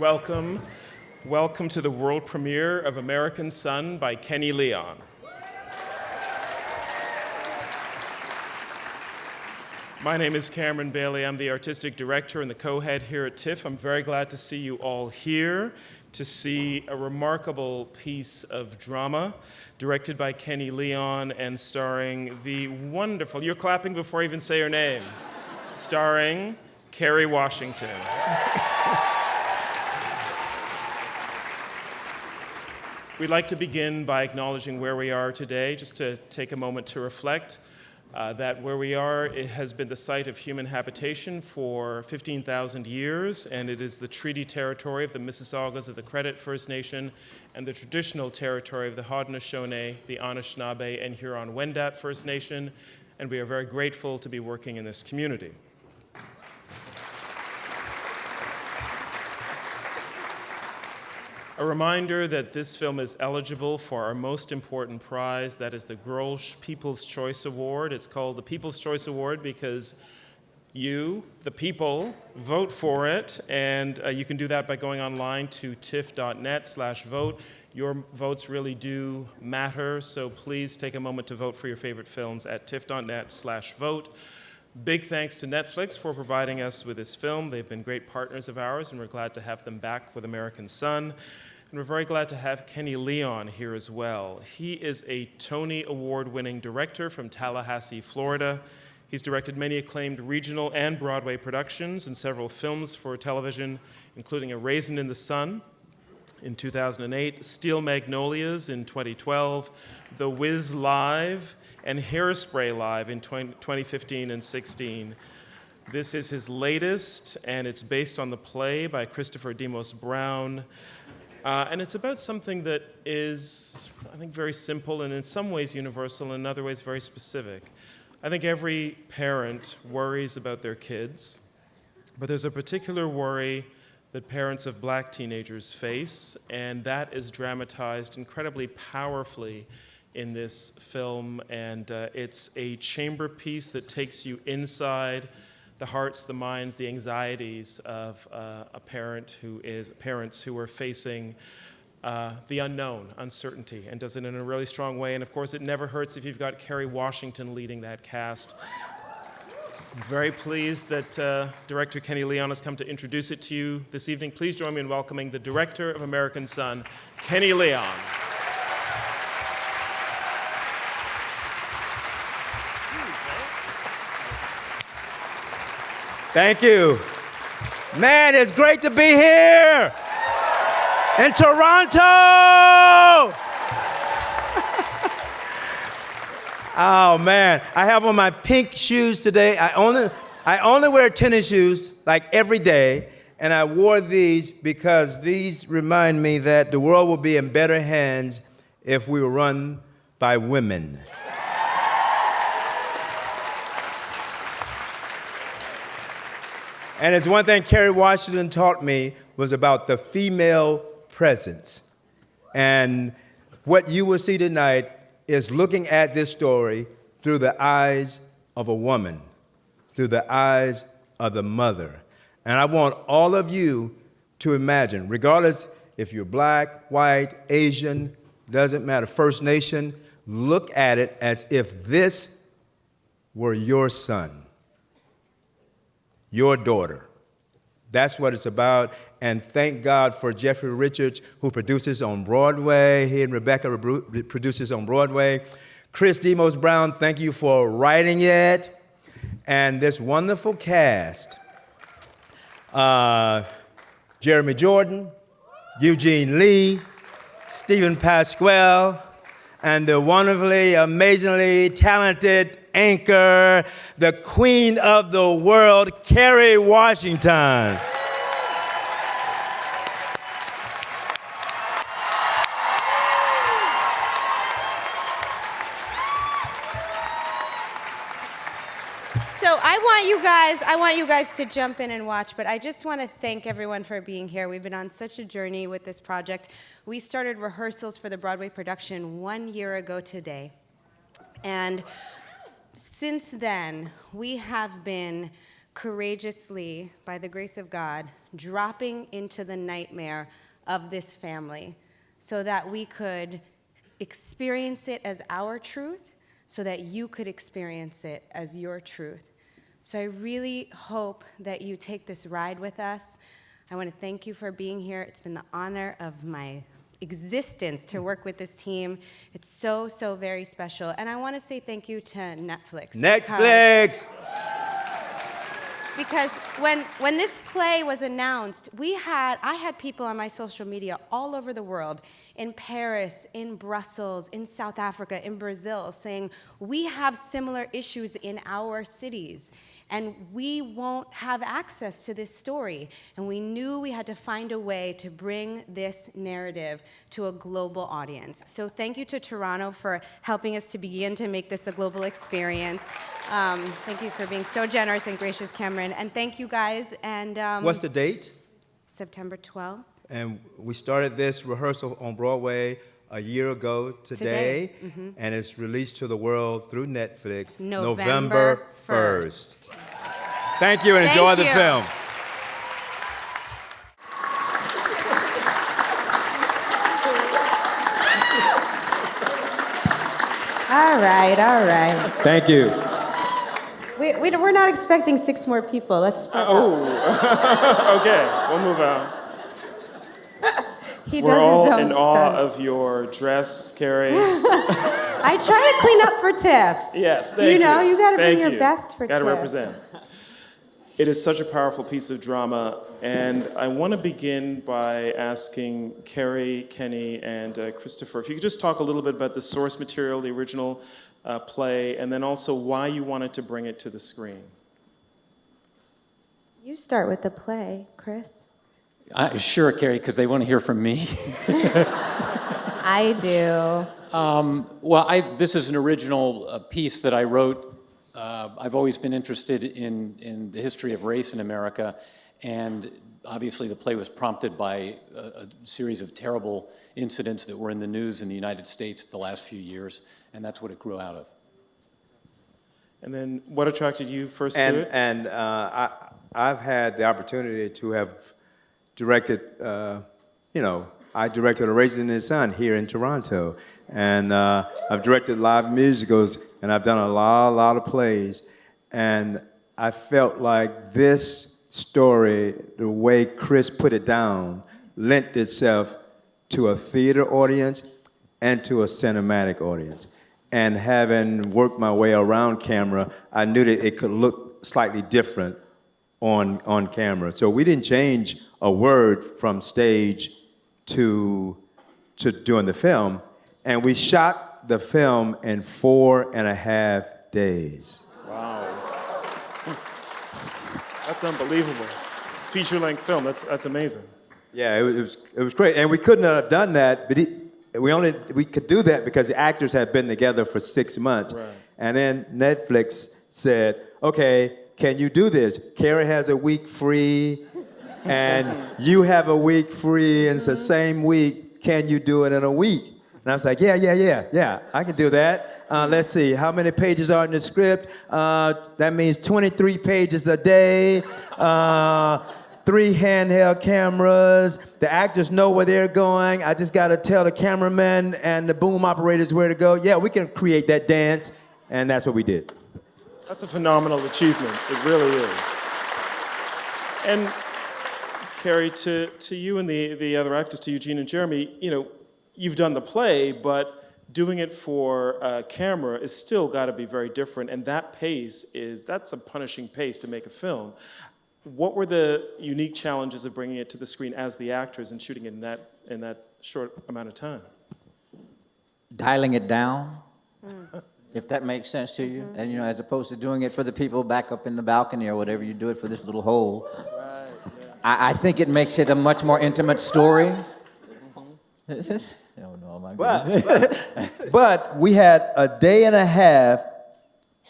Welcome. Welcome to the world premiere of American Son by Kenny Leon. My name is Cameron Bailey. I'm the artistic director and the co-head here at TIFF. I'm very glad to see you all here to see a remarkable piece of drama directed by Kenny Leon and starring the wonderful, you're clapping before I even say her name, starring Kerry Washington. We'd like to begin by acknowledging where we are today, just to take a moment to reflect that where we are, it has been the site of human habitation for 15,000 years, and it is the treaty territory of the Mississaugas of the Credit First Nation and the traditional territory of the Haudenosaunee, the Anishinaabe, and Huron-Wendat First Nation, and we are very grateful to be working in this community. A reminder that this film is eligible for our most important prize, that is the Girls People's Choice Award. It's called the People's Choice Award because you, the people, vote for it, and you can do that by going online to tiff.net/vote. Your votes really do matter, so please take a moment to vote for your favorite films at tiff.net/vote. Big thanks to Netflix for providing us with this film. They've been great partners of ours, and we're glad to have them back with American Son. And we're very glad to have Kenny Leon here as well. He is a Tony Award-winning director from Tallahassee, Florida. He's directed many acclaimed regional and Broadway productions and several films for television, including A Raisin in the Sun in 2008, Steel Magnolias in 2012, The Wiz Live, and Hairspray Live in 2015 and 16. This is his latest, and it's based on the play by Christopher Demos Brown. And it's about something that is, I think, very simple and in some ways universal and in other ways very specific. I think every parent worries about their kids, but there's a particular worry that parents of black teenagers face, and that is dramatized incredibly powerfully in this film, and it's a chamber piece that takes you inside the hearts, the minds, the anxieties of parents who are facing the unknown, uncertainty, and does it in a really strong way. And of course, it never hurts if you've got Kerry Washington leading that cast. I'm very pleased that director Kenny Leon has come to introduce it to you this evening. Please join me in welcoming the director of American Son, Kenny Leon. Thank you. Man, it's great to be here in Toronto. Oh man, I have on my pink shoes today. I only wear tennis shoes like every day, and I wore these because these remind me that the world will be in better hands if we were run by women. And it's one thing Kerry Washington taught me was about the female presence. And what you will see tonight is looking at this story through the eyes of a woman, through the eyes of the mother. And I want all of you to imagine, regardless if you're black, white, Asian, doesn't matter, First Nation, look at it as if this were your son, your daughter. That's what it's about. And thank God for Jeffrey Richards, who produces on Broadway. He and Rebecca produces on Broadway. Chris Demos Brown, thank you for writing it. And this wonderful cast. Jeremy Jordan, Eugene Lee, Stephen Pasquale, and the wonderfully, amazingly talented anchor, the queen of the world, Kerry Washington. So I want you guys to jump in and watch, but I just want to thank everyone for being here. We've been on such a journey with this project. We started rehearsals for the Broadway production 1 year ago today. And since then, we have been courageously, by the grace of God, dropping into the nightmare of this family so that we could experience it as our truth, so that you could experience it as your truth. So I really hope that you take this ride with us. I want to thank you for being here. It's been the honor of my existence to work with this team. It's so, so very special. And I want to say thank you to Netflix. Netflix! Because when this play was announced, I had people on my social media all over the world, in Paris, in Brussels, in South Africa, in Brazil, saying, we have similar issues in our cities, and we won't have access to this story. And we knew we had to find a way to bring this narrative to a global audience. So thank you to Toronto for helping us to begin to make this a global experience. Thank you for being so generous and gracious, Cameron. And thank you guys. And What's the date? September 12th. And we started this rehearsal on Broadway a year ago today. And it's released to the world through Netflix November 1st. Thank you and Thank enjoy the you. film. All right. Thank you. We're not expecting 6 more people. Let's spread Oh, okay, we'll move on. He We're does all his own in awe stunts. of your dress, Kerry. I try to clean up for TIFF. Yes, thank you. You know, you got to bring Thank your you. best for Gotta TIFF. represent. It is such a powerful piece of drama, and I want to begin by asking Kerry, Kenny, and Christopher, if you could just talk a little bit about the source material, the original play, and then also why you wanted to bring it to the screen. You start with the play, Chris. Sure, Kerry, because they want to hear from me. I do. Well, this is an original piece that I wrote. I've always been interested in the history of race in America, and obviously the play was prompted by a series of terrible incidents that were in the news in the United States the last few years, and that's what it grew out of. And then what attracted you first to it? And I've had the opportunity to have directed, I directed A Raisin in the Sun here in Toronto. And I've directed live musicals, and I've done a lot of plays. And I felt like this story, the way Chris put it down, lent itself to a theater audience and to a cinematic audience. And having worked my way around camera, I knew that it could look slightly different on camera. So we didn't change a word from stage to doing the film. And we shot the film in 4.5 days. Wow. That's unbelievable. Feature-length film, that's amazing. Yeah, it was great. And we couldn't have done that, but we could do that because the actors had been together for 6 months. Right. And then Netflix said, okay, can you do this? Kerry has a week free, and you have a week free, and it's the same week. Can you do it in a week? And I was like, yeah, I can do that. Let's see, how many pages are in the script? That means 23 pages a day, 3 handheld cameras. The actors know where they're going. I just got to tell the cameraman and the boom operators where to go. Yeah, we can create that dance, and that's what we did. That's a phenomenal achievement. It really is. And Kerry, to you and the other actors, to Eugene and Jeremy, you've done the play, but doing it for camera is still got to be very different, and that pace that's a punishing pace to make a film. What were the unique challenges of bringing it to the screen as the actors and shooting it in that short amount of time? Dialing it down, if that makes sense to you. And as opposed to doing it for the people back up in the balcony or whatever, you do it for this little hole. Right, yeah. I think it makes it a much more intimate story. Oh no, my goodness. But we had a day and a half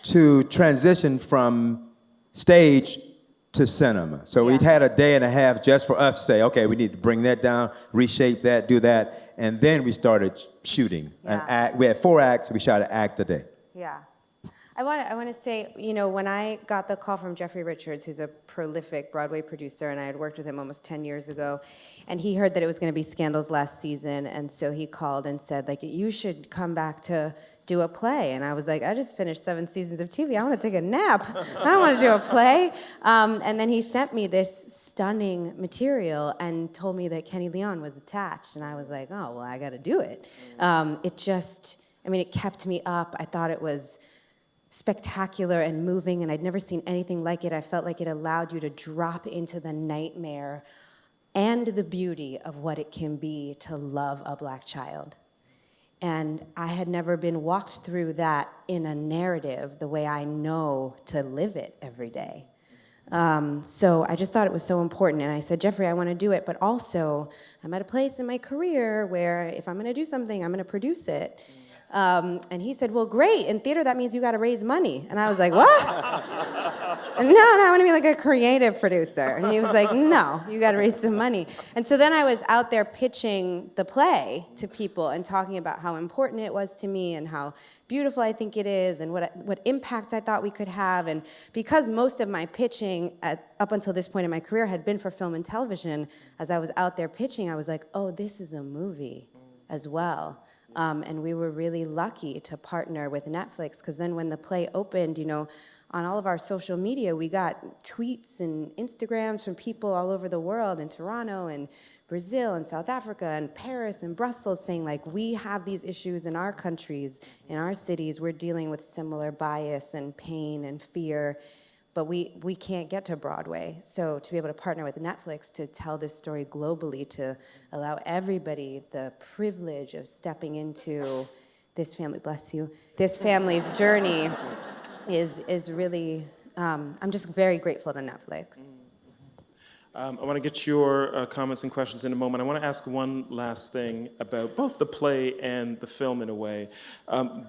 to transition from stage to cinema. So we'd had a day and a half just for us to say, okay, we need to bring that down, reshape that, do that, and then we started shooting. Yeah. We had 4 acts, we shot an act a day. Yeah. I want to say, you know, when I got the call from Jeffrey Richards, who's a prolific Broadway producer, and I had worked with him almost 10 years ago, and he heard that it was going to be Scandal's last season, and so he called and said, like, you should come back to do a play. And I was like, I just finished 7 seasons of TV. I want to take a nap. I don't want to do a play. And then he sent me this stunning material and told me that Kenny Leon was attached. And I was like, oh, well, I got to do it. It kept me up. I thought it was spectacular and moving, and I'd never seen anything like it. I felt like it allowed you to drop into the nightmare and the beauty of what it can be to love a black child. And I had never been walked through that in a narrative the way I know to live it every day. So I just thought it was so important. And I said, Jeffrey, I want to do it, but also I'm at a place in my career where if I'm going to do something, I'm going to produce it. And he said, well, great. In theater, that means you got to raise money. And I was like, what? No, I want to be like a creative producer. And he was like, no, you got to raise some money. And so then I was out there pitching the play to people and talking about how important it was to me and how beautiful I think it is and what impact I thought we could have. And because most of my pitching up until this point in my career had been for film and television, as I was out there pitching, I was like, oh, this is a movie as well. And we were really lucky to partner with Netflix, because then when the play opened, you know, on all of our social media, we got tweets and Instagrams from people all over the world, in Toronto and Brazil and South Africa and Paris and Brussels, saying, like, we have these issues in our countries, in our cities. We're dealing with similar bias and pain and fear, but we can't get to Broadway. So to be able to partner with Netflix to tell this story globally, to allow everybody the privilege of stepping into this family, bless you, this family's journey is really, I'm just very grateful to Netflix. I want to get your comments and questions in a moment. I want to ask one last thing about both the play and the film in a way.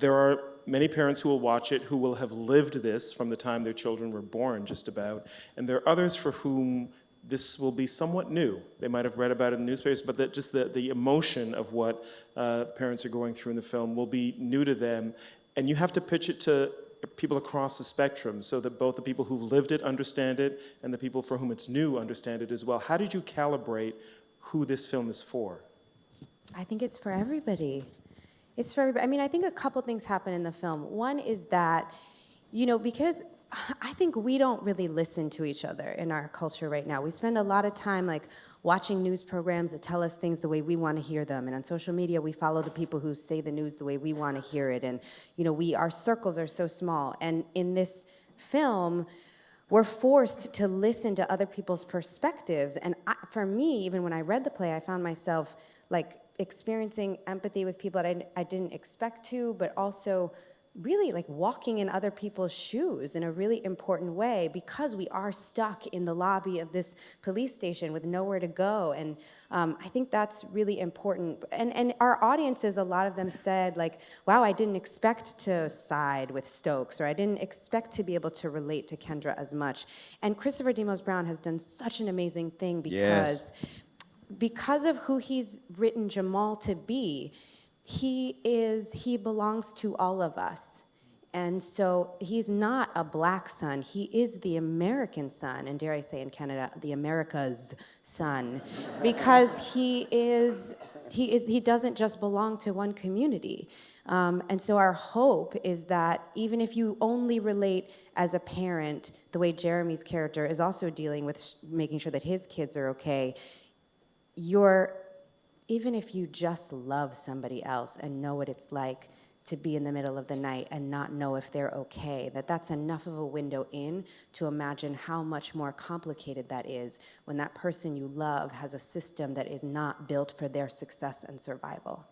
There are many parents who will watch it who will have lived this from the time their children were born, just about. And there are others for whom this will be somewhat new. They might have read about it in the newspapers, but that just the emotion of what parents are going through in the film will be new to them. And you have to pitch it to people across the spectrum so that both the people who've lived it understand it and the people for whom it's new understand it as well. How did you calibrate who this film is for? I think it's for everybody. It's for everybody. I mean, I think a couple things happen in the film. One is that, you know, because I think we don't really listen to each other in our culture right now. We spend a lot of time like watching news programs that tell us things the way we want to hear them. And on social media, we follow the people who say the news the way we want to hear it. And, you know, our circles are so small. And in this film, we're forced to listen to other people's perspectives. And for me, even when I read the play, I found myself like experiencing empathy with people that I didn't expect to, but also really like walking in other people's shoes in a really important way, because we are stuck in the lobby of this police station with nowhere to go. And I think that's really important. And our audiences, a lot of them said like, wow, I didn't expect to side with Stokes, or I didn't expect to be able to relate to Kendra as much. And Christopher Demos-Brown has done such an amazing thing because of who he's written Jamal to be. He belongs to all of us. And so he's not a black son, he is the American son, and dare I say in Canada, the America's son, because he doesn't just belong to one community. And so our hope is that even if you only relate as a parent, the way Jeremy's character is also dealing with making sure that his kids are okay, even if you just love somebody else and know what it's like to be in the middle of the night and not know if they're okay, that's enough of a window in to imagine how much more complicated that is when that person you love has a system that is not built for their success and survival.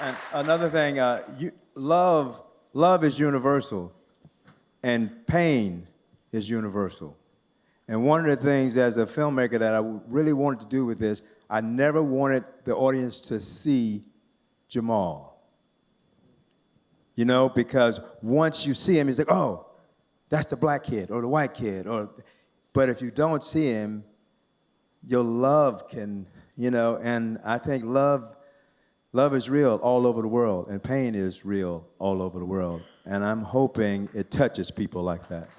And another thing, love is universal, and pain is universal. And one of the things as a filmmaker that I really wanted to do with this, I never wanted the audience to see Jamal. You know, because once you see him, it's like, oh, that's the black kid or the white kid. But if you don't see him, your love can, and I think love is real all over the world, and pain is real all over the world. And I'm hoping it touches people like that.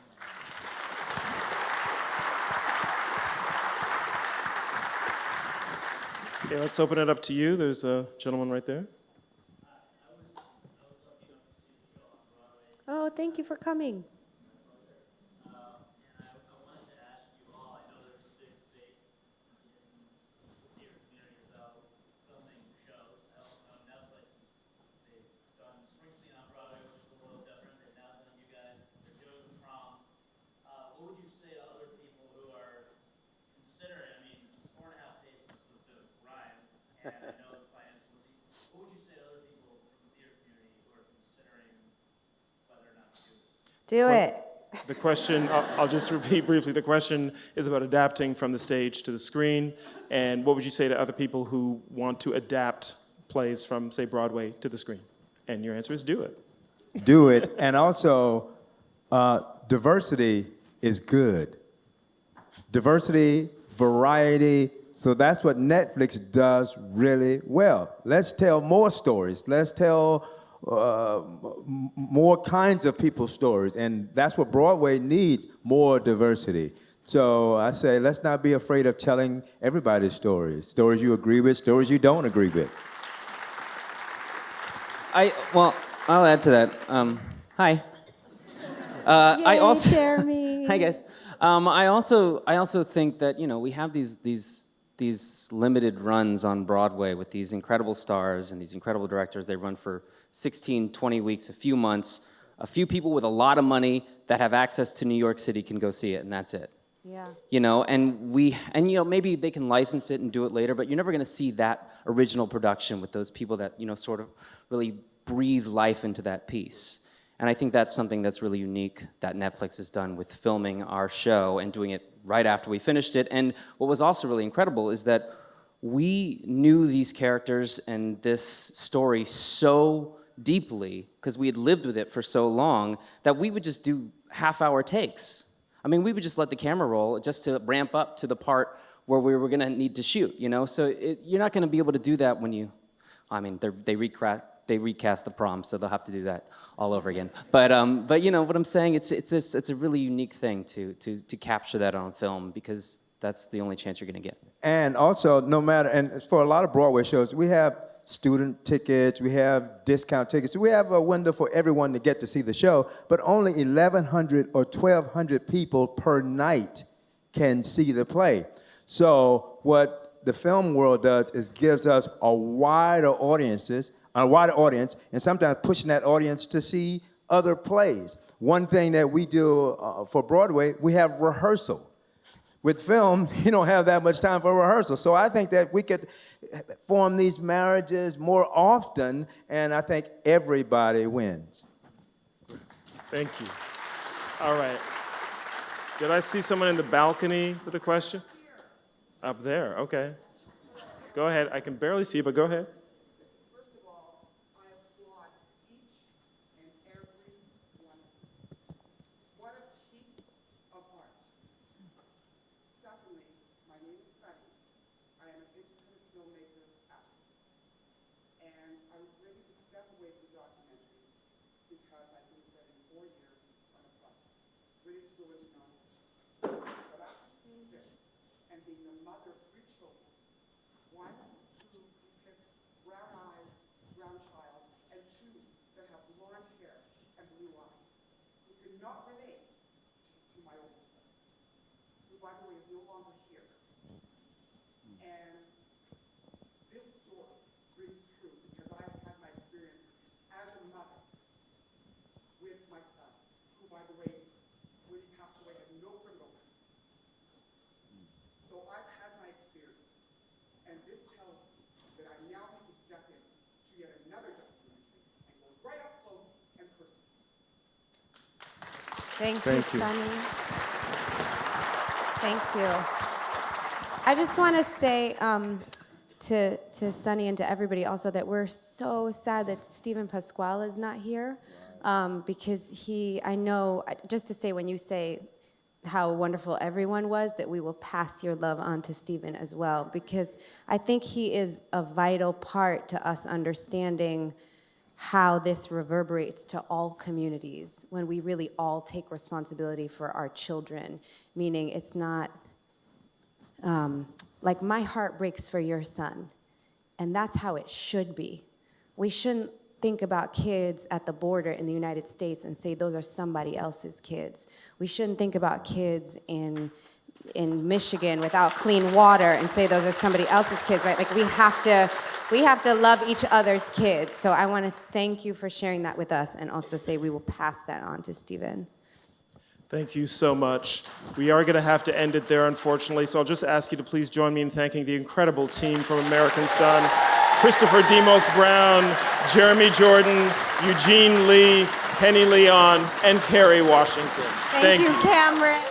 Okay, let's open it up to you. There's a gentleman right there. Oh, thank you for coming. Do it. The question, I'll just repeat briefly, the question is about adapting from the stage to the screen, and what would you say to other people who want to adapt plays from, say, Broadway to the screen? And your answer is do it. Do it, and also, diversity is good. Diversity, variety, so that's what Netflix does really well. Let's tell more stories. Let's tell more kinds of people's stories, and that's what Broadway needs, more diversity. So I say, let's not be afraid of telling everybody's stories, stories you agree with, stories you don't agree with. Well, I'll add to that. Hi. I also Jeremy. Hi guys. I also think that we have these limited runs on Broadway with these incredible stars and these incredible directors. They run for 16, 20 weeks, a few months. A few people with a lot of money that have access to New York City can go see it, and that's it. Yeah. And maybe they can license it and do it later, but you're never going to see that original production with those people that sort of really breathe life into that piece. And I think that's something that's really unique that Netflix has done with filming our show and doing it right after we finished it. And what was also really incredible is that we knew these characters and this story so deeply because we had lived with it for so long that we would just do half-hour takes. I mean, we would just let the camera roll just to ramp up to the part where we were going to need to shoot, So you're not going to be able to do that when they recast the prom, so they'll have to do that all over again. But you know what I'm saying? It's a really unique thing to capture that on film because that's the only chance you're going to get. And also, and for a lot of Broadway shows, we have student tickets, we have discount tickets. We have a window for everyone to get to see the show, but only 1,100 or 1,200 people per night can see the play. So what the film world does is gives us a wider audience, and sometimes pushing that audience to see other plays. One thing that we do for Broadway, we have rehearsal. With film, you don't have that much time for rehearsal. So I think that we could form these marriages more often, and I think everybody wins. Thank you. All right. Did I see someone in the balcony with a question? Up there, okay. Go ahead. I can barely see, but go ahead. First of all, I applaud each and every one of you. What a piece of art. Secondly, my name is Sunny. I am an independent filmmaker actor. And I was ready to step away from documentary because I've been spending 4 years on a project, ready to go into nonfiction. But after seeing this and being the mother of 3 children, one who depicts brown eyes, brown child, and 2 that have blonde hair and blue eyes, who could not relate to my older son, who, by the way, is no longer here. And this story rings true because I've had my experiences as a mother with my son, who, by the way, when he passed away, had no criminal record. So I've had my experiences, and this tells me that I now need to step in to yet another documentary and go right up close and personal. Thank Thank you, you. Sunny. Thank you. I just want to say to Sunny and to everybody also that we're so sad that Stephen Pasquale is not here because I know, just to say when you say how wonderful everyone was, that we will pass your love on to Stephen as well, because I think he is a vital part to us understanding how this reverberates to all communities when we really all take responsibility for our children, meaning it's not, like my heart breaks for your son, and that's how it should be. We shouldn't think about kids at the border in the United States and say those are somebody else's kids. We shouldn't think about kids in Michigan without clean water and say those are somebody else's kids, right? Like we have to love each other's kids. So I want to thank you for sharing that with us and also say we will pass that on to Stephen. Thank you so much. We are going to have to end it there, unfortunately, so I'll just ask you to please join me in thanking the incredible team from American Son: Christopher Demos Brown, Jeremy Jordan, Eugene Lee, Penny Leon, and Kerry Washington. Thank you, Cameron.